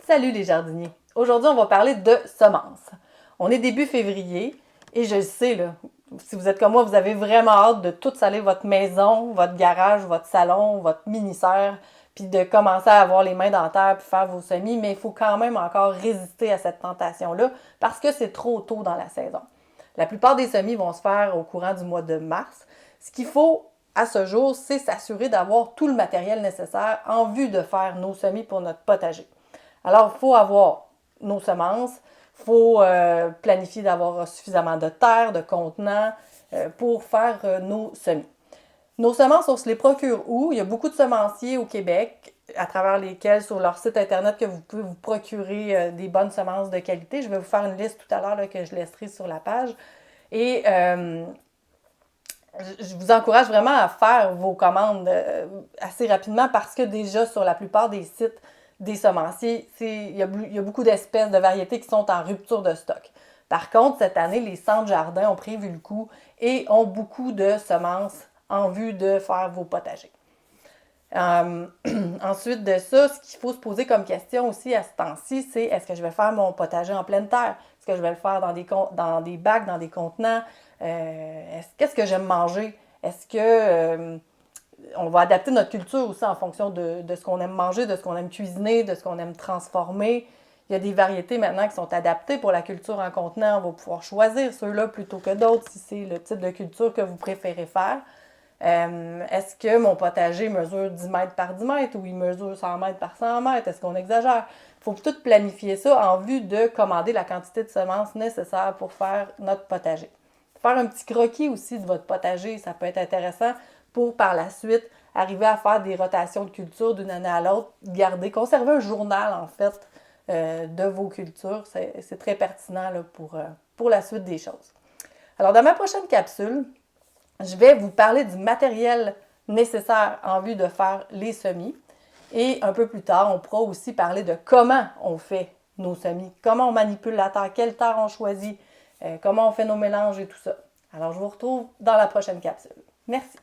Salut les jardiniers! Aujourd'hui, on va parler de semences. On est début février et je le sais, là, si vous êtes comme moi, vous avez vraiment hâte de tout saler votre maison, votre garage, votre salon, votre mini-serre, puis de commencer à avoir les mains dans la terre puis faire vos semis, mais il faut quand même encore résister à cette tentation-là parce que c'est trop tôt dans la saison. La plupart des semis vont se faire au courant du mois de mars. Ce qu'il faut à ce jour, c'est s'assurer d'avoir tout le matériel nécessaire en vue de faire nos semis pour notre potager. Alors, il faut avoir nos semences, il faut planifier d'avoir suffisamment de terre, de contenants pour faire nos semis. Nos semences, on se les procure où? Il y a beaucoup de semenciers au Québec, à travers lesquels, sur leur site internet, que vous pouvez vous procurer des bonnes semences de qualité. Je vais vous faire une liste tout à l'heure là, que je laisserai sur la page. Et je vous encourage vraiment à faire vos commandes assez rapidement parce que déjà, sur la plupart des sites des semenciers, il y a beaucoup d'espèces, de variétés qui sont en rupture de stock. Par contre, cette année, les centres jardins ont prévu le coup et ont beaucoup de semences en vue de faire vos potagers. Ensuite de ça, ce qu'il faut se poser comme question aussi à ce temps-ci, c'est est-ce que je vais faire mon potager en pleine terre? Est-ce que je vais le faire dans des bacs, dans des contenants? Qu'est-ce que j'aime manger? Est-ce que on va adapter notre culture aussi en fonction de ce qu'on aime manger, de ce qu'on aime cuisiner, de ce qu'on aime transformer? Il y a des variétés maintenant qui sont adaptées pour la culture en contenant. On va pouvoir choisir ceux-là plutôt que d'autres si c'est le type de culture que vous préférez faire. Est-ce que mon potager mesure 10 mètres par 10 mètres ou il mesure 100 mètres par 100 mètres? Est-ce qu'on exagère? Il faut tout planifier ça en vue de commander la quantité de semences nécessaire pour faire notre potager. Faire un petit croquis aussi de votre potager, ça peut être intéressant pour par la suite arriver à faire des rotations de culture d'une année à l'autre, conserver un journal en fait de vos cultures. C'est très pertinent là, pour la suite des choses. Alors dans ma prochaine capsule, je vais vous parler du matériel nécessaire en vue de faire les semis. Et un peu plus tard, on pourra aussi parler de comment on fait nos semis, comment on manipule la terre, quelle terre on choisit, comment on fait nos mélanges et tout ça. Alors, je vous retrouve dans la prochaine capsule. Merci.